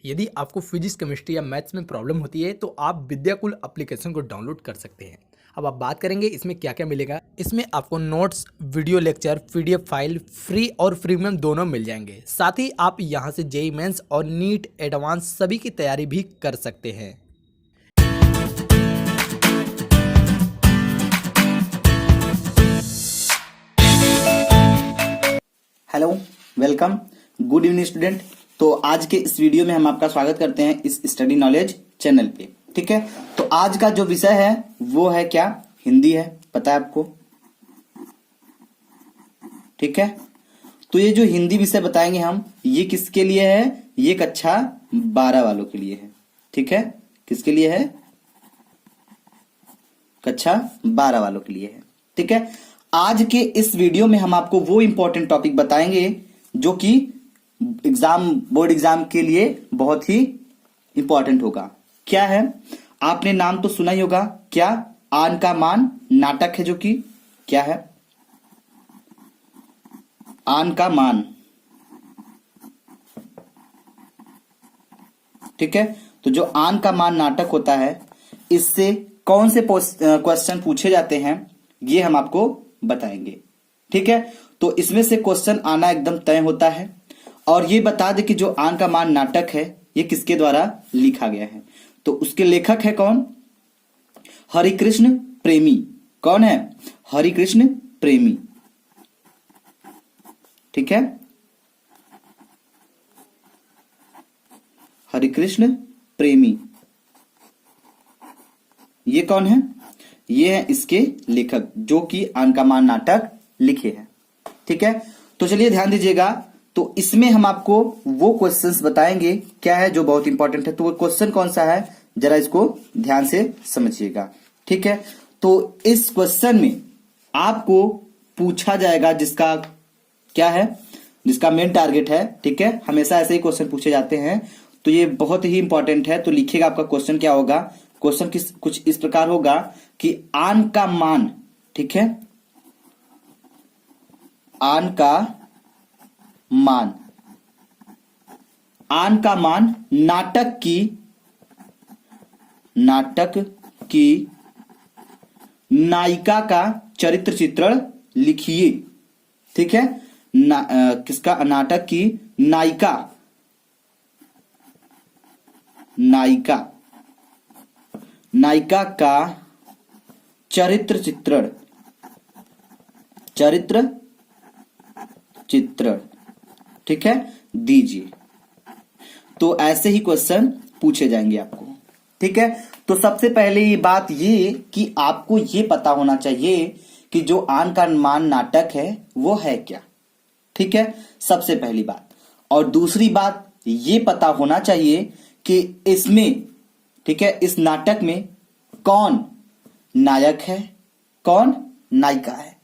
यदि आपको physics chemistry या मैथ्स में प्रॉब्लम होती है तो आप विद्याकुल एप्लीकेशन को डाउनलोड कर सकते हैं। अब आप बात करेंगे इसमें क्या क्या मिलेगा। इसमें आपको notes, video lecture, PDF file free और प्रीमियम दोनों मिल जाएंगे। साथ ही आप यहां से जेईई मेंस और नीट एडवांस सभी की तैयारी भी कर सकते हैं। Hello, welcome, good evening student. तो आज के इस वीडियो में हम आपका स्वागत करते हैं इस स्टडी नॉलेज चैनल पे। ठीक है, तो आज का जो विषय है वो है क्या? हिंदी है, पता है आपको। ठीक है, तो ये जो हिंदी विषय बताएंगे हम, ये किसके लिए है? ये कक्षा 12 वालों के लिए है। ठीक है, किसके लिए है? कक्षा 12 वालों के लिए है। ठीक है, आज के इस वीडियो में हम आपको वो इंपॉर्टेंट टॉपिक बताएंगे जो कि बोर्ड एग्जाम के लिए बहुत ही इंपॉर्टेंट होगा। क्या है? आपने नाम तो सुना ही होगा। क्या? आन का मान नाटक है, जो कि क्या है? आन का मान। ठीक है, तो जो आन का मान नाटक होता है, इससे कौन से क्वेश्चन पूछे जाते हैं ये हम आपको बताएंगे। ठीक है, तो इसमें से क्वेश्चन आना एकदम तय होता है। और ये बता दे कि जो आन का मान नाटक है ये किसके द्वारा लिखा गया है। तो उसके लेखक है कौन? हरिकृष्ण प्रेमी। कौन है? हरिकृष्ण प्रेमी। ठीक है, हरिकृष्ण प्रेमी, ये कौन है? ये है इसके लेखक जो कि आन का मान नाटक लिखे हैं। ठीक है, तो चलिए ध्यान दीजिएगा। तो इसमें हम आपको वो क्वेश्चंस बताएंगे क्या है जो बहुत इंपॉर्टेंट है। तो वो क्वेश्चन कौन सा है, जरा इसको ध्यान से समझिएगा। ठीक है, तो इस क्वेश्चन में आपको पूछा जाएगा जिसका क्या है, जिसका मेन टारगेट है। ठीक है, हमेशा ऐसे ही क्वेश्चन पूछे जाते हैं, तो ये बहुत ही इंपॉर्टेंट है। तो लिखिएगा आपका क्वेश्चन क्या होगा। क्वेश्चन कुछ इस प्रकार होगा कि आन का मान, ठीक है, आन का मान, आन का मान नाटक की नायिका का चरित्र चित्रण लिखिए। ठीक है, किसका? नाटक की नायिका का चरित्र चित्रण, ठीक है, दीजिए। तो ऐसे ही क्वेश्चन पूछे जाएंगे आपको। ठीक है, तो सबसे पहले ये बात ये कि आपको ये पता होना चाहिए कि जो आन का मान नाटक है वो है क्या। ठीक है, सबसे पहली बात। और दूसरी बात ये पता होना चाहिए कि इसमें, ठीक है, इस नाटक में कौन नायक है, कौन नायिका है।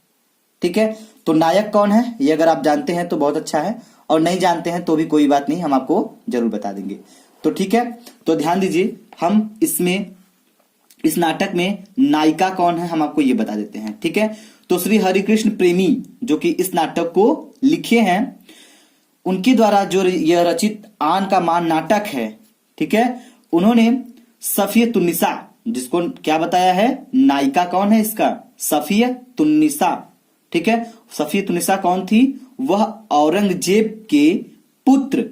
ठीक है, तो नायक कौन है ये अगर आप जानते हैं तो बहुत अच्छा है, और नहीं जानते हैं तो भी कोई बात नहीं, हम आपको जरूर बता देंगे। तो ठीक है, तो ध्यान दीजिए, हम इसमें इस नाटक में नायिका कौन है हम आपको ये बता देते हैं। ठीक है, तो श्री हरिकृष्ण प्रेमी जो कि इस नाटक को लिखे हैं, उनके द्वारा जो यह रचित आन का मान नाटक है, ठीक है, उन्होंने सफियतुन्निसा, जिसको क्या बताया है, नायिका कौन है इसका? सफियतुन्निसा। ठीक है, सफियतुन्निसा कौन थी? वह औरंगजेब के पुत्र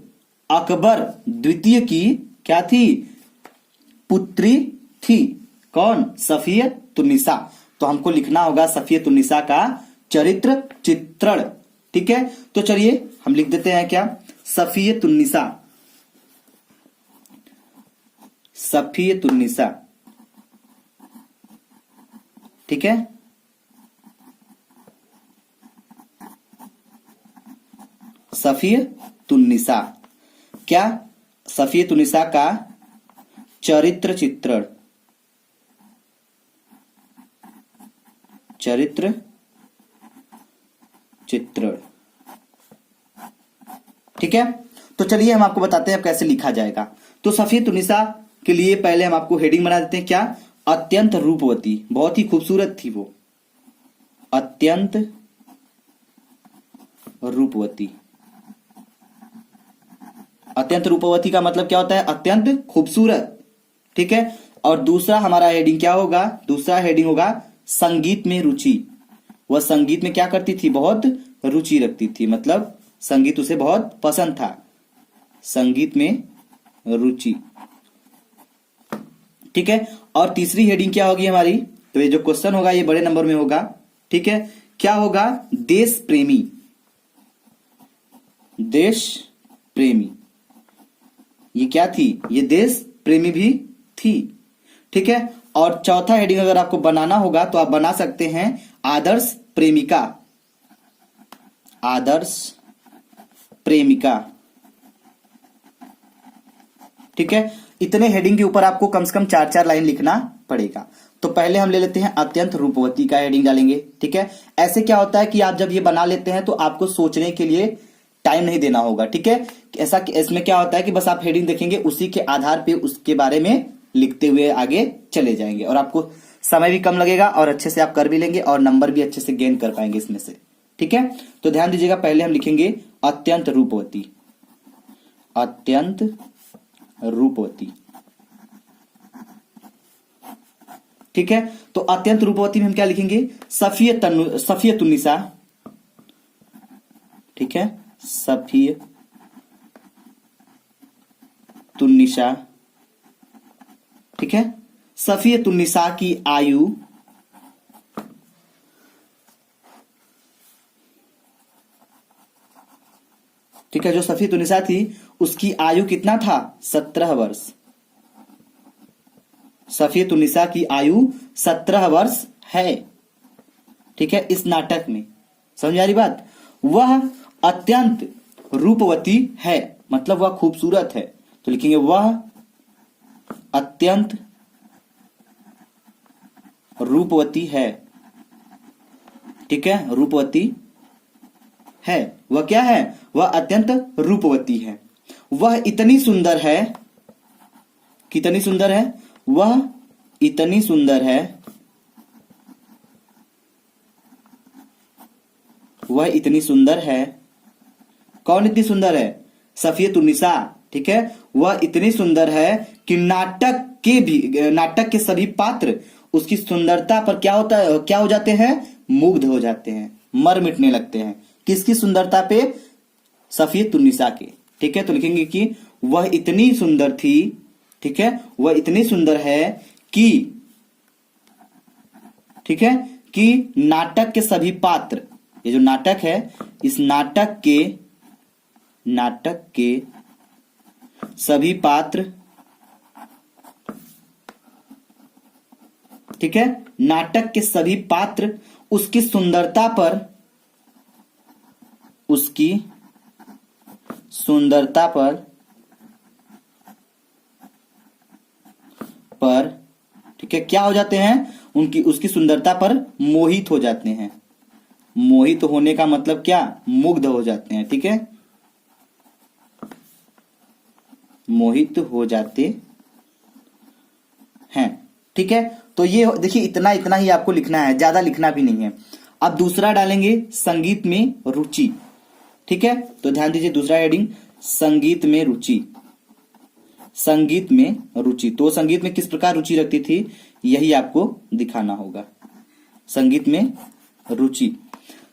अकबर द्वितीय की क्या थी? पुत्री थी। कौन? सफियतुन्निसा। तो हमको लिखना होगा सफियतुन्निसा का चरित्र चित्रण। ठीक है, तो चलिए हम लिख देते हैं क्या? सफियतुन्निसा, सफियतुन्निसा। ठीक है, सफियतुन्निसा, क्या? सफियतुन्निसा का चरित्र चित्रण, चरित्र चित्रण। ठीक है, तो चलिए हम आपको बताते हैं अब कैसे लिखा जाएगा। तो सफियतुन्निसा के लिए पहले हम आपको हेडिंग बना देते हैं। क्या? अत्यंत रूपवती, बहुत ही खूबसूरत थी वो, अत्यंत रूपवती। अत्यंत रूपवती का मतलब क्या होता है? अत्यंत खूबसूरत। ठीक है, और दूसरा हमारा हेडिंग क्या होगा? दूसरा हेडिंग होगा संगीत में रुचि। वह संगीत में क्या करती थी? बहुत रुचि रखती थी, मतलब संगीत उसे बहुत पसंद था। संगीत में रुचि। ठीक है, और तीसरी हेडिंग क्या होगी हमारी? तो ये जो क्वेश्चन होगा ये बड़े नंबर में होगा। ठीक है, क्या होगा? देश प्रेमी। देश प्रेमी, ये क्या थी? ये देश प्रेमी भी थी। ठीक है, और चौथा हेडिंग अगर आपको बनाना होगा तो आप बना सकते हैं आदर्श प्रेमिका। आदर्श प्रेमिका। ठीक है, इतने हेडिंग के ऊपर आपको कम से कम 4-4 लाइन लिखना पड़ेगा। तो पहले हम ले लेते हैं अत्यंत रूपवती का हेडिंग डालेंगे। ठीक है, ऐसे क्या होता है कि आप जब ये बना लेते हैं तो आपको सोचने के लिए टाइम नहीं देना होगा। ठीक है, ऐसा इसमें क्या होता है कि बस आप हेडिंग देखेंगे, उसी के आधार पे उसके बारे में लिखते हुए आगे चले जाएंगे, और आपको समय भी कम लगेगा और अच्छे से आप कर भी लेंगे और नंबर भी अच्छे से गेन कर पाएंगे इसमें से। ठीक है, तो ध्यान दीजिएगा, पहले हम लिखेंगे अत्यंत रूपवती। अत्यंत रूपवती। ठीक है, तो अत्यंत रूपवती में हम क्या लिखेंगे? सफियतुन्निसा। ठीक है, सफियतुन्निसा। ठीक है, सफियतुन्निसा की आयु ठीक है, जो सफियतुन्निसा थी उसकी आयु कितना था? 17 वर्ष। सफियतुन्निसा की आयु 17 वर्ष है। ठीक है, इस नाटक में समझ आ रही बात? वह अत्यंत रूपवती है, मतलब वह खूबसूरत है। तो लिखेंगे वह अत्यंत रूपवती है। ठीक है, रूपवती है। वह क्या है? वह अत्यंत रूपवती है। वह इतनी सुंदर है। कितनी सुंदर है? वह इतनी सुंदर है। वह इतनी सुंदर है। कौन इतनी सुंदर है? सफियतुन्निसा। ठीक है, वह इतनी सुंदर है कि नाटक के सभी पात्र उसकी सुंदरता पर क्या होता है? क्या हो जाते हैं? मुग्ध हो जाते हैं, मर मिटने लगते हैं। किसकी सुंदरता पे? सफियतुन्निसा के। ठीक है, तो लिखेंगे कि वह इतनी सुंदर थी। ठीक है, वह इतनी सुंदर है कि ठीक है, कि नाटक के सभी पात्र, ये जो नाटक है, इस नाटक के सभी पात्र, ठीक है, नाटक के सभी पात्र उसकी सुंदरता पर ठीक है, क्या हो जाते हैं? उसकी सुंदरता पर मोहित हो जाते हैं। मोहित होने का मतलब क्या? मुग्ध हो जाते हैं। ठीक है, मोहित हो जाते हैं। ठीक है, तो ये देखिए, इतना इतना ही आपको लिखना है, ज्यादा लिखना भी नहीं है। अब दूसरा डालेंगे संगीत में रुचि। ठीक है, तो ध्यान दीजिए, दूसरा हेडिंग संगीत में रुचि। संगीत में रुचि, तो संगीत में किस प्रकार रुचि रखती थी, यही आपको दिखाना होगा। संगीत में रुचि,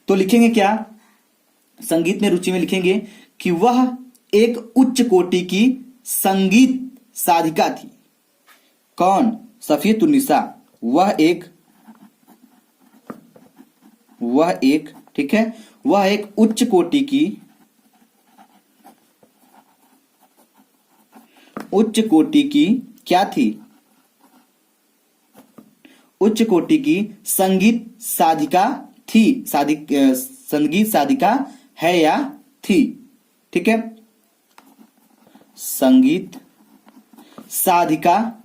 तो लिखेंगे क्या? संगीत में रुचि में लिखेंगे कि वह एक उच्च कोटि की संगीत साधिका थी। कौन? सफियतुन्निसा। वह एक ठीक है, वह एक उच्च कोटि की क्या थी? उच्च कोटि की संगीत साधिका थी। संगीत साधिका है या थी? ठीक है, संगीत साधिका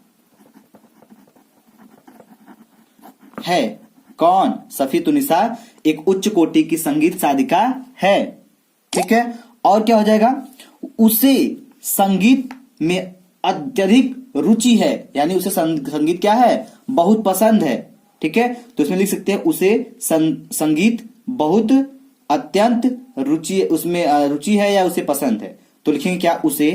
है। कौन? सफियतुन्निसा एक उच्च कोटि की संगीत साधिका है। ठीक है, और क्या हो जाएगा? उसे संगीत में अत्यधिक रुचि है, यानी उसे संगीत क्या है? बहुत पसंद है। ठीक है, तो इसमें लिख सकते हैं उसे संगीत बहुत अत्यंत रुचि, उसमें रुचि है या उसे पसंद है। तो लिखेंगे क्या, उसे,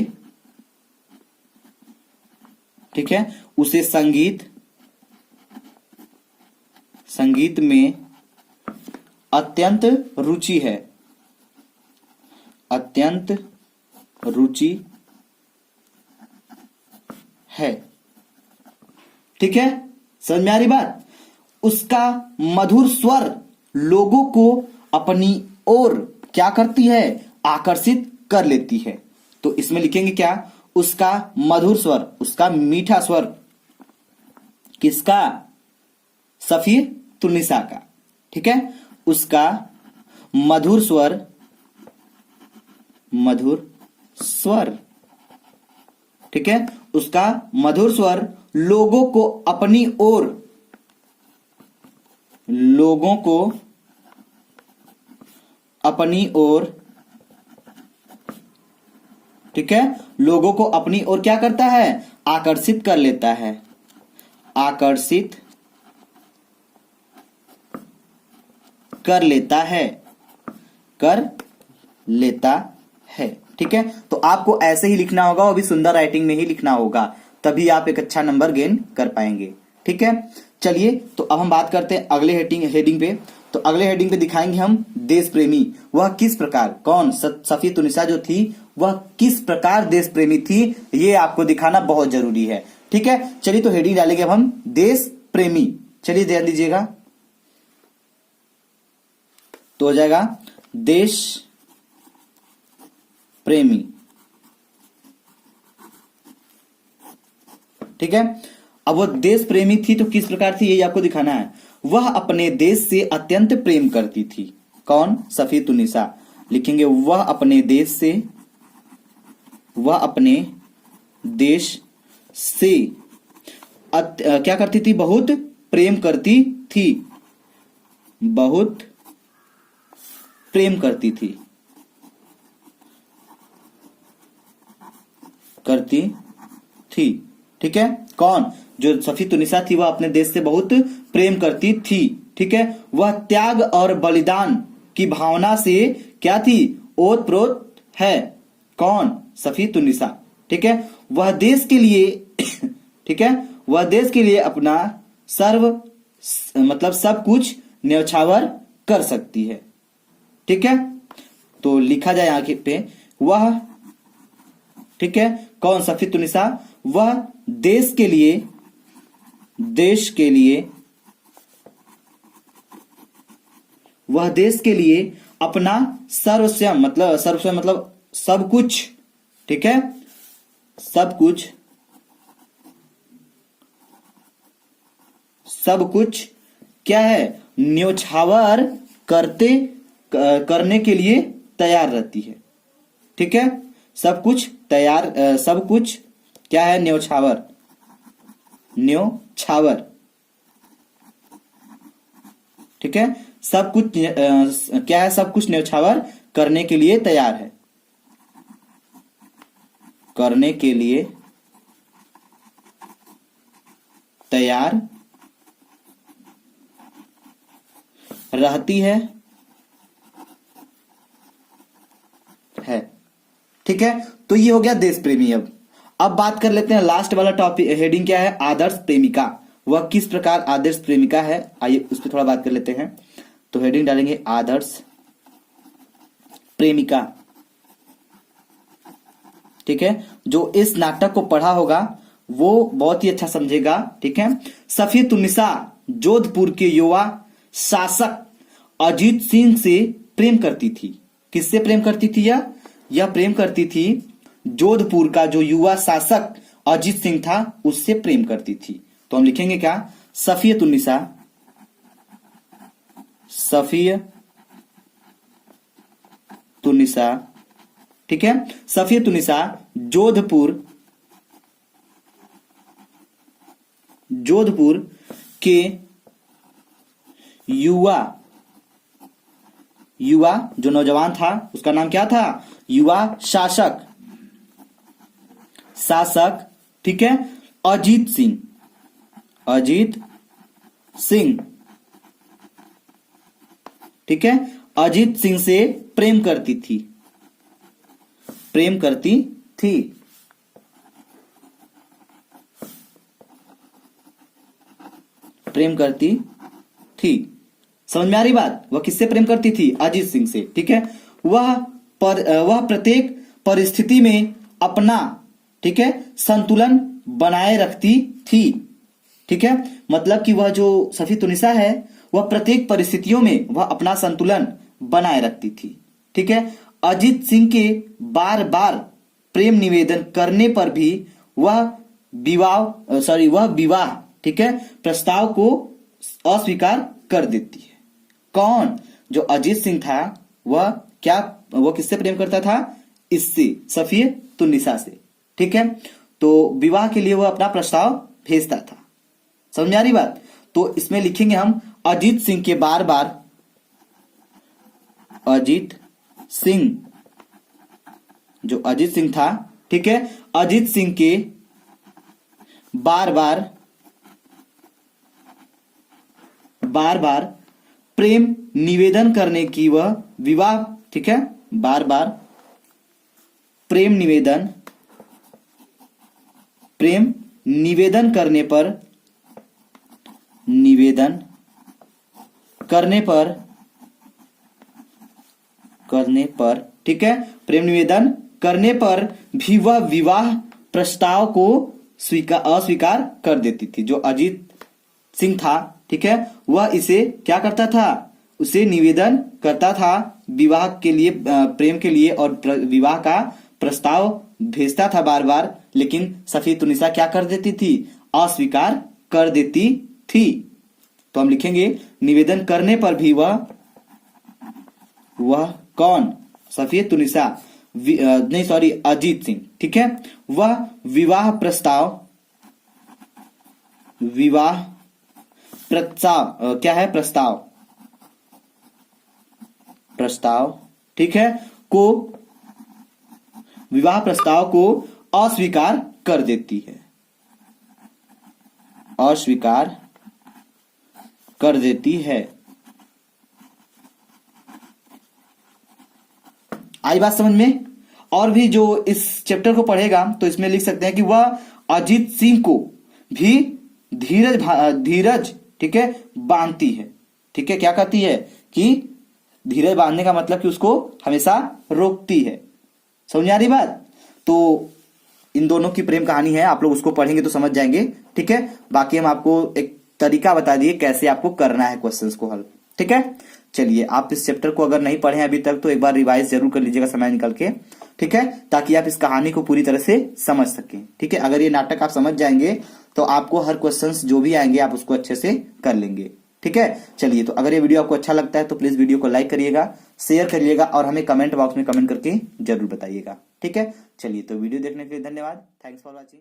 ठीक है, उसे संगीत में अत्यंत रुचि है, अत्यंत रुचि है। ठीक है, समझ में आ रही बात। उसका मधुर स्वर लोगों को अपनी ओर क्या करती है, आकर्षित कर लेती है। तो इसमें लिखेंगे क्या, उसका मधुर स्वर, उसका मीठा स्वर, किसका, सफीतुन्निसा का। ठीक है, उसका मधुर स्वर, ठीक है, उसका मधुर स्वर लोगों को अपनी ओर, ठीक है, लोगों को अपनी ओर क्या करता है, आकर्षित कर लेता है, आकर्षित कर लेता है। ठीक है, तो आपको ऐसे ही लिखना होगा, वो भी सुंदर राइटिंग में ही लिखना होगा, तभी आप एक अच्छा नंबर गेन कर पाएंगे। ठीक है, चलिए तो अब हम बात करते हैं अगले हेडिंग पे। तो अगले हेडिंग पे दिखाएंगे हम देश प्रेमी, वह किस प्रकार, कौन, सफीतुन्निसा जो थी वह किस प्रकार देश प्रेमी थी, ये आपको दिखाना बहुत जरूरी है। ठीक है, चलिए तो हेडिंग डालेंगे अब हम देश प्रेमी। चलिए ध्यान दीजिएगा, तो हो जाएगा देश प्रेमी। ठीक है, अब वो देश प्रेमी थी तो किस प्रकार थी, यही आपको दिखाना है। वह अपने देश से अत्यंत प्रेम करती थी, कौन, सफीतुन्निसा। लिखेंगे वह अपने देश से क्या करती थी, बहुत प्रेम करती थी, बहुत प्रेम करती थी, ठीक है, कौन, जो सफीतुन्निसा थी वह अपने देश से बहुत प्रेम करती थी। ठीक है, वह त्याग और बलिदान की भावना से क्या थी, ओतप्रोत है, कौन, सफीतुन्निसा। ठीक है, वह देश के लिए ठीक है, वह देश के लिए अपना सब कुछ न्यौछावर कर सकती है। ठीक है, तो लिखा जाए यहां पे वह, ठीक है, कौन, सफीतुन्निसा, वह देश के लिए अपना सर्वस्व मतलब सब कुछ, ठीक है, सब कुछ क्या है, न्यौछावर करने के लिए तैयार रहती है। ठीक है, सब कुछ क्या है, न्यौछावर, ठीक है, सब कुछ क्या है, सब कुछ न्यौछावर करने के लिए तैयार है, करने के लिए तैयार रहती है। ठीक है, तो ये हो गया देश प्रेमी। अब बात कर लेते हैं लास्ट वाला टॉपिक, हेडिंग क्या है, आदर्श प्रेमिका, वह किस प्रकार आदर्श प्रेमिका है, आइए उस पर थोड़ा बात कर लेते हैं। तो हेडिंग डालेंगे आदर्श प्रेमिका। ठीक है, जो इस नाटक को पढ़ा होगा वो बहुत ही अच्छा समझेगा। ठीक है, सफीतुन्निसा जोधपुर के युवा शासक अजीत सिंह से प्रेम करती थी। किससे प्रेम करती थी, यह प्रेम करती थी जोधपुर का जो युवा शासक अजीत सिंह था उससे प्रेम करती थी। तो हम लिखेंगे क्या, सफीतुन्निसा ठीक है, सफीतुन्निसा जोधपुर के युवा जो नौजवान था उसका नाम क्या था, युवा शासक, ठीक है, अजीत सिंह, ठीक है, अजीत सिंह से प्रेम करती थी। प्रेम करती थी। प्रेम करती थी। समझ में आ रही बात? वह किससे प्रेम करती थी? अजीत सिंह से। ठीक है, वह प्रत्येक परिस्थिति में अपना, ठीक है, संतुलन बनाए रखती थी। ठीक है, मतलब कि वह जो सफीतुन्निसा है वह प्रत्येक परिस्थितियों में वह अपना संतुलन बनाए रखती थी। ठीक है, अजीत सिंह के बार बार प्रेम निवेदन करने पर भी वह विवाह ठीक है प्रस्ताव को अस्वीकार कर देती है। कौन? जो अजीत सिंह था वह किससे प्रेम करता था? इससे, सफीतुन्निसा से। ठीक है, तो विवाह के लिए वह अपना प्रस्ताव भेजता था। समझ में आ रही बात? तो इसमें लिखेंगे हम अजीत सिंह के बार बार, अजीत सिंह, जो अजीत सिंह था, ठीक है, अजीत सिंह के बार बार प्रेम निवेदन करने की वह विवाह, ठीक है, बार बार प्रेम निवेदन करने पर ठीक है, प्रेम निवेदन करने पर भी वह विवाह प्रस्ताव को अस्वीकार कर देती थी। जो अजीत सिंह था, ठीक है, वह इसे क्या करता था? उसे निवेदन करता था विवाह के लिए, प्रेम के लिए, और विवाह का प्रस्ताव भेजता था बार बार, लेकिन सफीतुन्निसा क्या कर देती थी? अस्वीकार कर देती थी। तो हम लिखेंगे निवेदन करने पर भी वह कौन? सफीतुन्निसा, नहीं सॉरी, अजीत सिंह। ठीक है, वह विवाह प्रस्ताव क्या है? प्रस्ताव, ठीक है, विवाह प्रस्ताव को अस्वीकार कर देती है। अस्वीकार कर देती है। आई बात समझ में? और भी जो इस चैप्टर को पढ़ेगा तो इसमें लिख सकते हैं कि वह अजीत सिंह को भी धीरज ठीक है बांधती है। ठीक है, क्या कहती है? कि धीरज बांधने का मतलब कि उसको हमेशा रोकती है। समझ आ रही बात? तो इन दोनों की प्रेम कहानी है, आप लोग उसको पढ़ेंगे तो समझ जाएंगे। ठीक है, बाकी हम आपको एक तरीका बता दिए कैसे आपको करना है क्वेश्चंस को हल। ठीक है, चलिए, आप इस चैप्टर को अगर नहीं पढ़े अभी तक तो एक बार रिवाइज जरूर कर लीजिएगा समय निकल के। ठीक है, ताकि आप इस कहानी को पूरी तरह से समझ सकें। ठीक है, अगर ये नाटक आप समझ जाएंगे तो आपको हर क्वेश्चंस जो भी आएंगे आप उसको अच्छे से कर लेंगे। ठीक है, चलिए, तो अगर ये वीडियो आपको अच्छा लगता है तो प्लीज वीडियो को लाइक करिएगा, शेयर करिएगा और हमें कमेंट बॉक्स में कमेंट करके जरूर बताइएगा। ठीक है, चलिए, तो वीडियो देखने के लिए धन्यवाद। Thanks for watching.